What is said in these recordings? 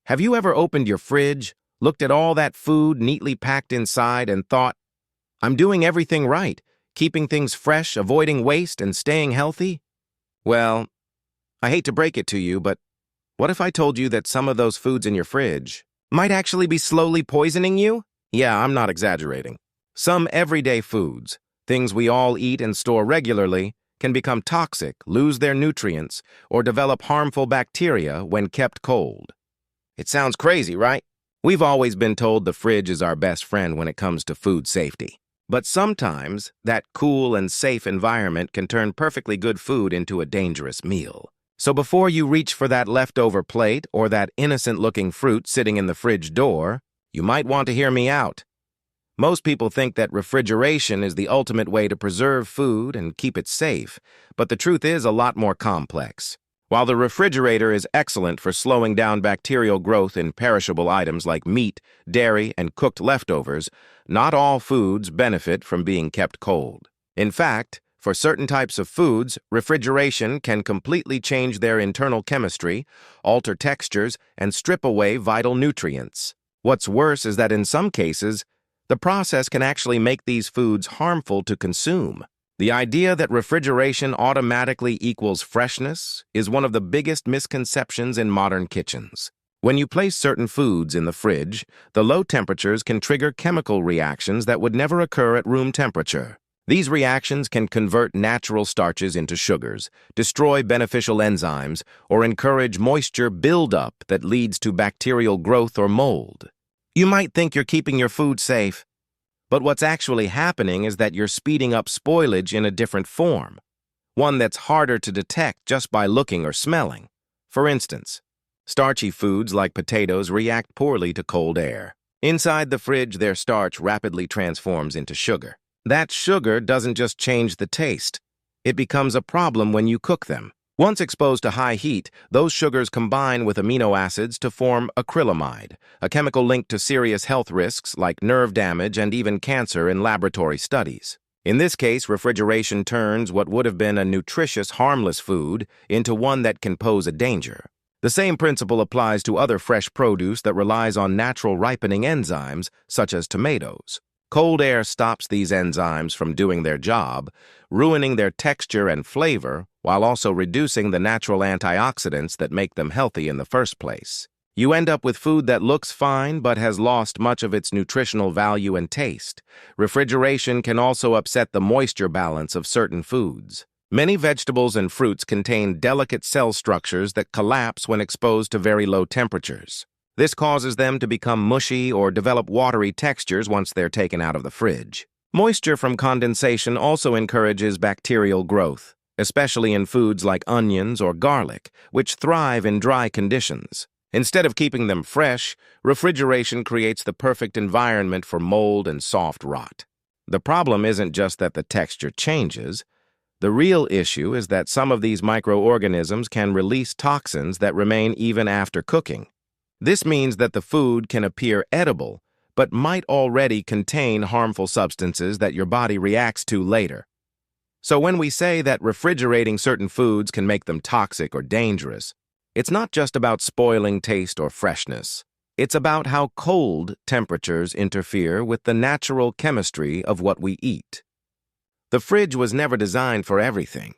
Have you ever opened your fridge, looked at all that food neatly packed inside, and thought, I'm doing everything right, keeping things fresh, avoiding waste, and staying healthy? Well, I hate to break it to you, but what if I told you that some of those foods in your fridge might actually be slowly poisoning you? Yeah, I'm not exaggerating. Some everyday foods, things we all eat and store regularly, can become toxic, lose their nutrients, or develop harmful bacteria when kept cold. It sounds crazy, right? We've always been told the fridge is our best friend when it comes to food safety. But sometimes, that cool and safe environment can turn perfectly good food into a dangerous meal. So before you reach for that leftover plate or that innocent-looking fruit sitting in the fridge door, you might want to hear me out. Most people think that refrigeration is the ultimate way to preserve food and keep it safe, but the truth is a lot more complex. While the refrigerator is excellent for slowing down bacterial growth in perishable items like meat, dairy, and cooked leftovers, not all foods benefit from being kept cold. In fact, for certain types of foods, refrigeration can completely change their internal chemistry, alter textures, and strip away vital nutrients. What's worse is that in some cases, the process can actually make these foods harmful to consume. The idea that refrigeration automatically equals freshness is one of the biggest misconceptions in modern kitchens. When you place certain foods in the fridge, the low temperatures can trigger chemical reactions that would never occur at room temperature. These reactions can convert natural starches into sugars, destroy beneficial enzymes, or encourage moisture buildup that leads to bacterial growth or mold. You might think you're keeping your food safe, but what's actually happening is that you're speeding up spoilage in a different form, one that's harder to detect just by looking or smelling. For instance, starchy foods like potatoes react poorly to cold air. Inside the fridge, their starch rapidly transforms into sugar. That sugar doesn't just change the taste. It becomes a problem when you cook them. Once exposed to high heat, those sugars combine with amino acids to form acrylamide, a chemical linked to serious health risks like nerve damage and even cancer in laboratory studies. In this case, refrigeration turns what would have been a nutritious, harmless food into one that can pose a danger. The same principle applies to other fresh produce that relies on natural ripening enzymes, such as tomatoes. Cold air stops these enzymes from doing their job, ruining their texture and flavor, while also reducing the natural antioxidants that make them healthy in the first place. You end up with food that looks fine but has lost much of its nutritional value and taste. Refrigeration can also upset the moisture balance of certain foods. Many vegetables and fruits contain delicate cell structures that collapse when exposed to very low temperatures. This causes them to become mushy or develop watery textures once they're taken out of the fridge. Moisture from condensation also encourages bacterial growth, especially in foods like onions or garlic, which thrive in dry conditions. Instead of keeping them fresh, refrigeration creates the perfect environment for mold and soft rot. The problem isn't just that the texture changes. The real issue is that some of these microorganisms can release toxins that remain even after cooking. This means that the food can appear edible, but might already contain harmful substances that your body reacts to later. So when we say that refrigerating certain foods can make them toxic or dangerous, it's not just about spoiling taste or freshness. It's about how cold temperatures interfere with the natural chemistry of what we eat. The fridge was never designed for everything.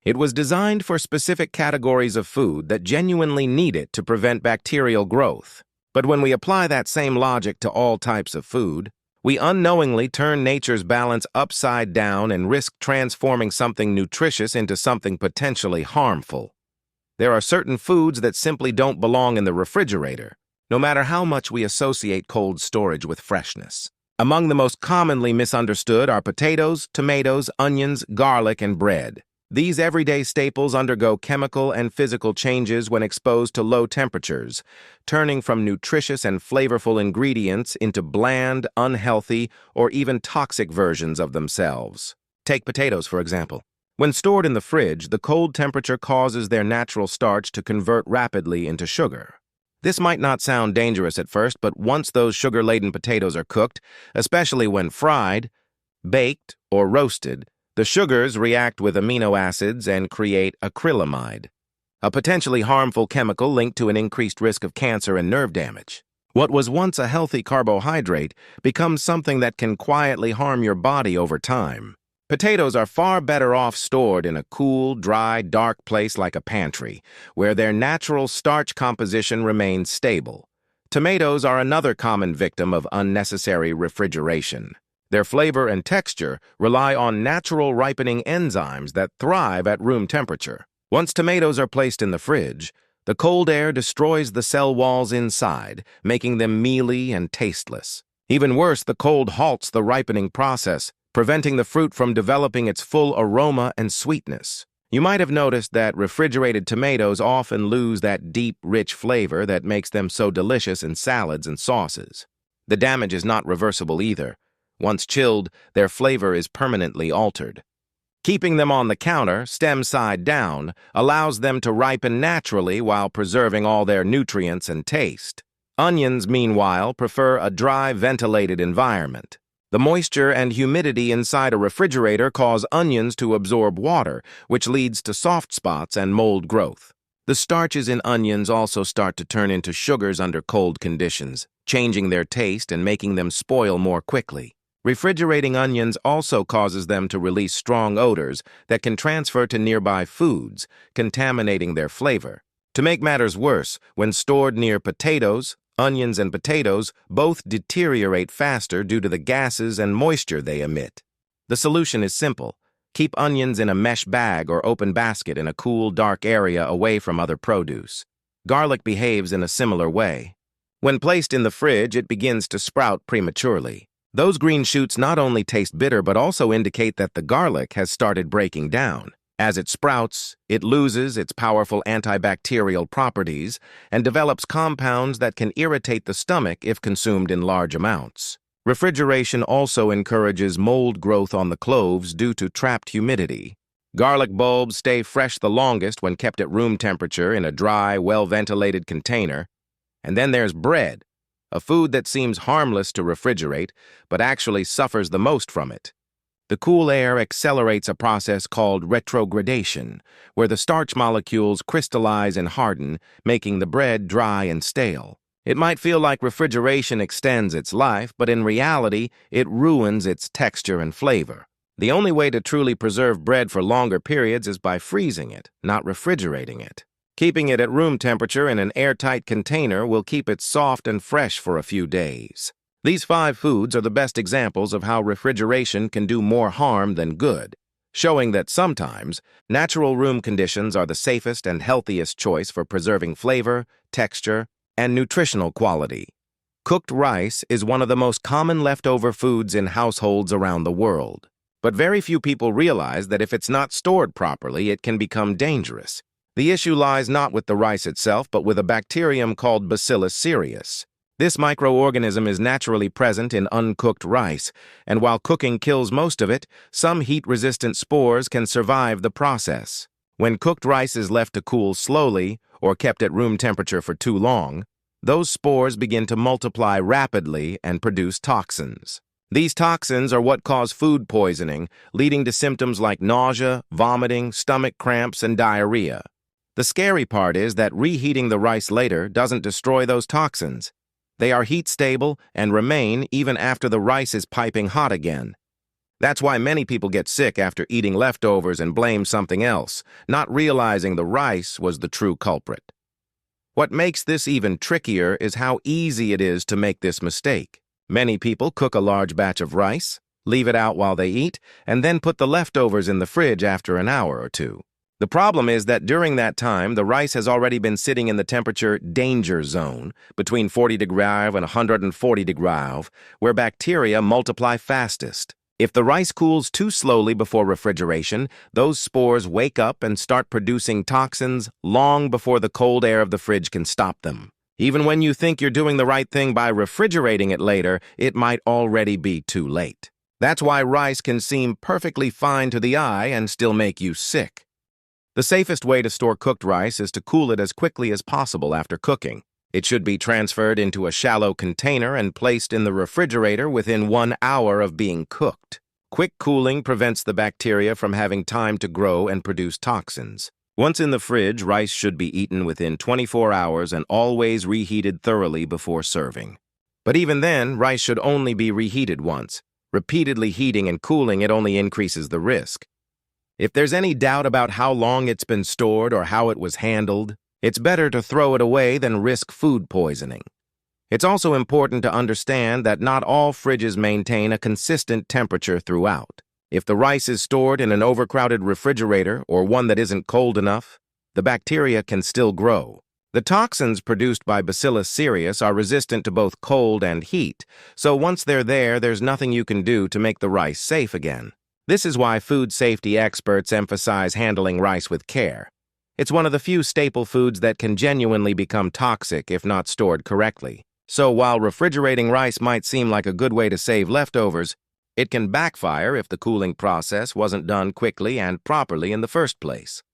It was designed for specific categories of food that genuinely need it to prevent bacterial growth. But when we apply that same logic to all types of food, we unknowingly turn nature's balance upside down and risk transforming something nutritious into something potentially harmful. There are certain foods that simply don't belong in the refrigerator, no matter how much we associate cold storage with freshness. Among the most commonly misunderstood are potatoes, tomatoes, onions, garlic, and bread. These everyday staples undergo chemical and physical changes when exposed to low temperatures, turning from nutritious and flavorful ingredients into bland, unhealthy, or even toxic versions of themselves. Take potatoes, for example. When stored in the fridge, the cold temperature causes their natural starch to convert rapidly into sugar. This might not sound dangerous at first, but once those sugar-laden potatoes are cooked, especially when fried, baked, or roasted, the sugars react with amino acids and create acrylamide. a potentially harmful chemical linked to an increased risk of cancer and nerve damage. What was once a healthy carbohydrate becomes something that can quietly harm your body over time. Potatoes are far better off stored in a cool, dry, dark place like a pantry, where their natural starch composition remains stable. Tomatoes are another common victim of unnecessary refrigeration. Their flavor and texture rely on natural ripening enzymes that thrive at room temperature. Once tomatoes are placed in the fridge, the cold air destroys the cell walls inside, making them mealy and tasteless. Even worse, the cold halts the ripening process, preventing the fruit from developing its full aroma and sweetness. You might have noticed that refrigerated tomatoes often lose that deep, rich flavor that makes them so delicious in salads and sauces. The damage is not reversible either. Once chilled, their flavor is permanently altered. Keeping them on the counter, stem side down, allows them to ripen naturally while preserving all their nutrients and taste. Onions, meanwhile, prefer a dry, ventilated environment. The moisture and humidity inside a refrigerator cause onions to absorb water, which leads to soft spots and mold growth. The starches in onions also start to turn into sugars under cold conditions, changing their taste and making them spoil more quickly. Refrigerating onions also causes them to release strong odors that can transfer to nearby foods, contaminating their flavor. To make matters worse, when stored near potatoes, onions and potatoes both deteriorate faster due to the gases and moisture they emit. The solution is simple. Keep onions in a mesh bag or open basket in a cool, dark area away from other produce. Garlic behaves in a similar way. When placed in the fridge, it begins to sprout prematurely. Those green shoots not only taste bitter but also indicate that the garlic has started breaking down. As it sprouts, it loses its powerful antibacterial properties and develops compounds that can irritate the stomach if consumed in large amounts. Refrigeration also encourages mold growth on the cloves due to trapped humidity. Garlic bulbs stay fresh the longest when kept at room temperature in a dry, well-ventilated container. And then there's bread, a food that seems harmless to refrigerate, but actually suffers the most from it. The cool air accelerates a process called retrogradation, where the starch molecules crystallize and harden, making the bread dry and stale. It might feel like refrigeration extends its life, but in reality, it ruins its texture and flavor. The only way to truly preserve bread for longer periods is by freezing it, not refrigerating it. Keeping it at room temperature in an airtight container will keep it soft and fresh for a few days. These 5 foods are the best examples of how refrigeration can do more harm than good, showing that sometimes natural room conditions are the safest and healthiest choice for preserving flavor, texture, and nutritional quality. Cooked rice is one of the most common leftover foods in households around the world. But very few people realize that if it's not stored properly, it can become dangerous. The issue lies not with the rice itself, but with a bacterium called Bacillus cereus. This microorganism is naturally present in uncooked rice, and while cooking kills most of it, some heat-resistant spores can survive the process. When cooked rice is left to cool slowly or kept at room temperature for too long, those spores begin to multiply rapidly and produce toxins. These toxins are what cause food poisoning, leading to symptoms like nausea, vomiting, stomach cramps, and diarrhea. The scary part is that reheating the rice later doesn't destroy those toxins. They are heat-stable and remain even after the rice is piping hot again. That's why many people get sick after eating leftovers and blame something else, not realizing the rice was the true culprit. What makes this even trickier is how easy it is to make this mistake. Many people cook a large batch of rice, leave it out while they eat, and then put the leftovers in the fridge after an hour or two. The problem is that during that time, the rice has already been sitting in the temperature danger zone, between 40 degrees and 140 degrees, where bacteria multiply fastest. If the rice cools too slowly before refrigeration, those spores wake up and start producing toxins long before the cold air of the fridge can stop them. Even when you think you're doing the right thing by refrigerating it later, it might already be too late. That's why rice can seem perfectly fine to the eye and still make you sick. The safest way to store cooked rice is to cool it as quickly as possible after cooking. It should be transferred into a shallow container and placed in the refrigerator within 1 hour of being cooked. Quick cooling prevents the bacteria from having time to grow and produce toxins. Once in the fridge, rice should be eaten within 24 hours and always reheated thoroughly before serving. But even then, rice should only be reheated once. Repeatedly heating and cooling it only increases the risk. If there's any doubt about how long it's been stored or how it was handled, it's better to throw it away than risk food poisoning. It's also important to understand that not all fridges maintain a consistent temperature throughout. If the rice is stored in an overcrowded refrigerator or one that isn't cold enough, the bacteria can still grow. The toxins produced by Bacillus cereus are resistant to both cold and heat, so once they're there, there's nothing you can do to make the rice safe again. This is why food safety experts emphasize handling rice with care. It's one of the few staple foods that can genuinely become toxic if not stored correctly. So while refrigerating rice might seem like a good way to save leftovers, it can backfire if the cooling process wasn't done quickly and properly in the first place.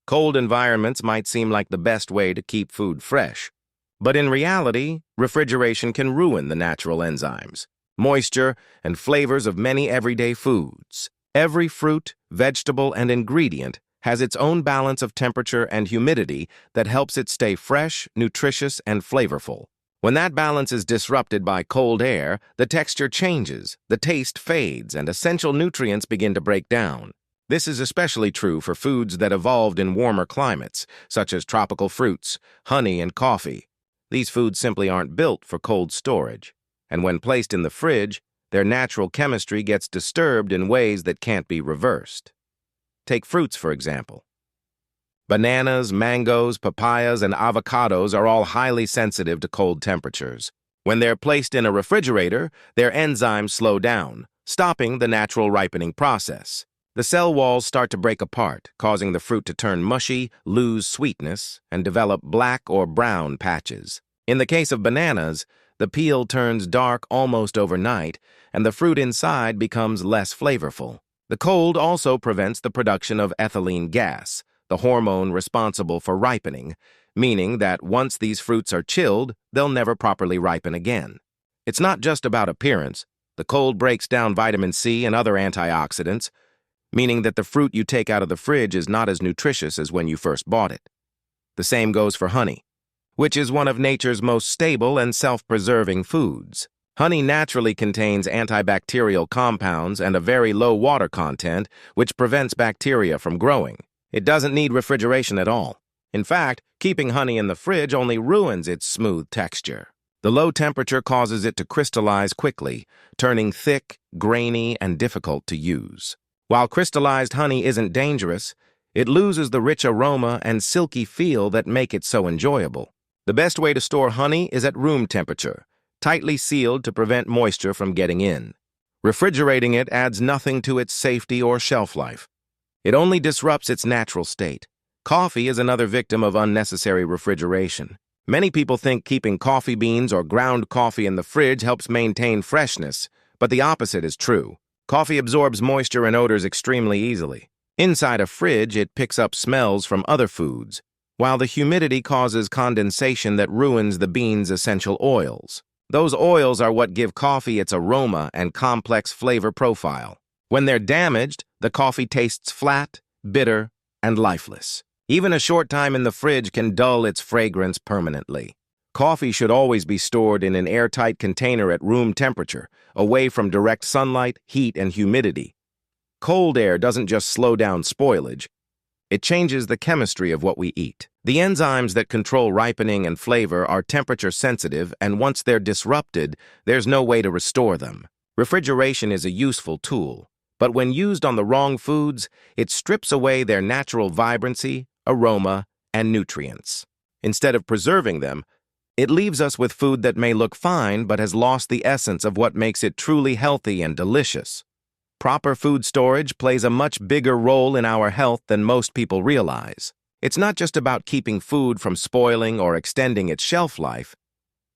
Cold environments might seem like the best way to keep food fresh, but in reality, refrigeration can ruin the natural enzymes, moisture, and flavors of many everyday foods. Every fruit, vegetable, and ingredient has its own balance of temperature and humidity that helps it stay fresh, nutritious, and flavorful. When that balance is disrupted by cold air, the texture changes, the taste fades, and essential nutrients begin to break down. This is especially true for foods that evolved in warmer climates, such as tropical fruits, honey, and coffee. These foods simply aren't built for cold storage, and when placed in the fridge, their natural chemistry gets disturbed in ways that can't be reversed. Take fruits, for example. Bananas, mangoes, papayas, and avocados are all highly sensitive to cold temperatures. When they're placed in a refrigerator, their enzymes slow down, stopping the natural ripening process. The cell walls start to break apart, causing the fruit to turn mushy, lose sweetness, and develop black or brown patches. In the case of bananas, the peel turns dark almost overnight, and the fruit inside becomes less flavorful. The cold also prevents the production of ethylene gas, the hormone responsible for ripening, meaning that once these fruits are chilled, they'll never properly ripen again. It's not just about appearance. The cold breaks down vitamin C and other antioxidants, meaning that the fruit you take out of the fridge is not as nutritious as when you first bought it. The same goes for honey, which is one of nature's most stable and self-preserving foods. Honey naturally contains antibacterial compounds and a very low water content, which prevents bacteria from growing. It doesn't need refrigeration at all. In fact, keeping honey in the fridge only ruins its smooth texture. The low temperature causes it to crystallize quickly, turning thick, grainy, and difficult to use. While crystallized honey isn't dangerous, it loses the rich aroma and silky feel that make it so enjoyable. The best way to store honey is at room temperature, tightly sealed to prevent moisture from getting in. Refrigerating it adds nothing to its safety or shelf life. It only disrupts its natural state. Coffee is another victim of unnecessary refrigeration. Many people think keeping coffee beans or ground coffee in the fridge helps maintain freshness, but the opposite is true. Coffee absorbs moisture and odors extremely easily. Inside a fridge, it picks up smells from other foods, while the humidity causes condensation that ruins the bean's essential oils. Those oils are what give coffee its aroma and complex flavor profile. When they're damaged, the coffee tastes flat, bitter, and lifeless. Even a short time in the fridge can dull its fragrance permanently. Coffee should always be stored in an airtight container at room temperature, away from direct sunlight, heat, and humidity. Cold air doesn't just slow down spoilage, it changes the chemistry of what we eat. The enzymes that control ripening and flavor are temperature sensitive, and once they're disrupted, there's no way to restore them. Refrigeration is a useful tool, but when used on the wrong foods, it strips away their natural vibrancy, aroma, and nutrients. Instead of preserving them, it leaves us with food that may look fine but has lost the essence of what makes it truly healthy and delicious. Proper food storage plays a much bigger role in our health than most people realize. It's not just about keeping food from spoiling or extending its shelf life.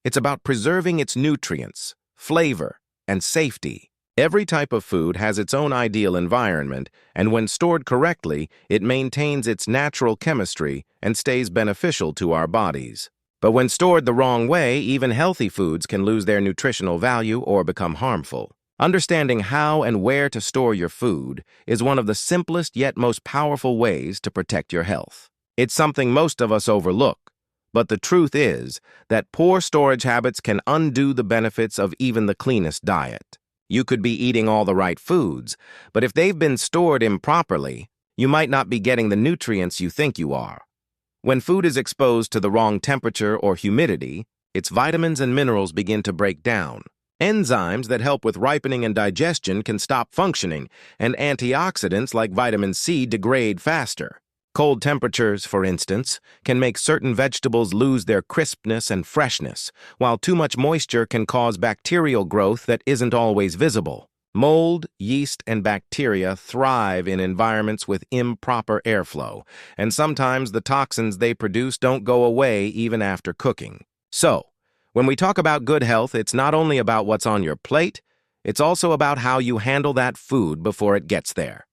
It's about preserving its nutrients, flavor, and safety. Every type of food has its own ideal environment, and when stored correctly, it maintains its natural chemistry and stays beneficial to our bodies. But when stored the wrong way, even healthy foods can lose their nutritional value or become harmful. Understanding how and where to store your food is one of the simplest yet most powerful ways to protect your health. It's something most of us overlook, but the truth is that poor storage habits can undo the benefits of even the cleanest diet. You could be eating all the right foods, but if they've been stored improperly, you might not be getting the nutrients you think you are. When food is exposed to the wrong temperature or humidity, its vitamins and minerals begin to break down. Enzymes that help with ripening and digestion can stop functioning, and antioxidants like vitamin C degrade faster. Cold temperatures, for instance, can make certain vegetables lose their crispness and freshness, while too much moisture can cause bacterial growth that isn't always visible. Mold, yeast, and bacteria thrive in environments with improper airflow, and sometimes the toxins they produce don't go away even after cooking. So, when we talk about good health, it's not only about what's on your plate, it's also about how you handle that food before it gets there.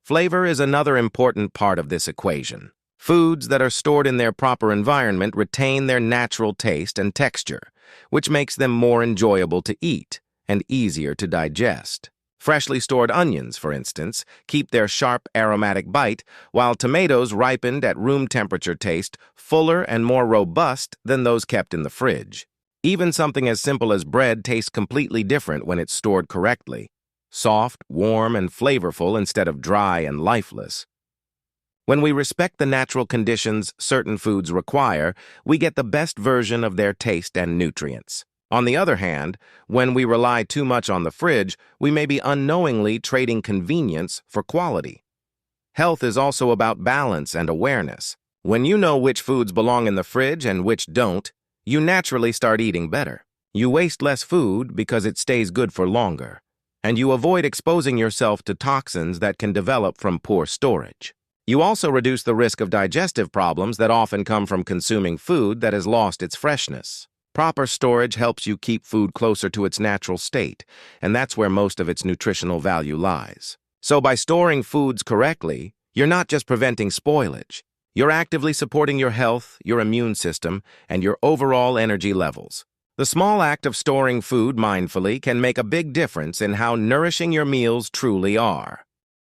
Flavor is another important part of this equation. Foods that are stored in their proper environment retain their natural taste and texture, which makes them more enjoyable to eat and easier to digest. Freshly stored onions, for instance, keep their sharp, aromatic bite, while tomatoes ripened at room temperature taste fuller and more robust than those kept in the fridge. Even something as simple as bread tastes completely different when it's stored correctly. Soft, warm, and flavorful instead of dry and lifeless. When we respect the natural conditions certain foods require, we get the best version of their taste and nutrients. On the other hand, when we rely too much on the fridge, we may be unknowingly trading convenience for quality. Health is also about balance and awareness. When you know which foods belong in the fridge and which don't, you naturally start eating better. You waste less food because it stays good for longer, and you avoid exposing yourself to toxins that can develop from poor storage. You also reduce the risk of digestive problems that often come from consuming food that has lost its freshness. Proper storage helps you keep food closer to its natural state, and that's where most of its nutritional value lies. So by storing foods correctly, you're not just preventing spoilage. You're actively supporting your health, your immune system, and your overall energy levels. The small act of storing food mindfully can make a big difference in how nourishing your meals truly are.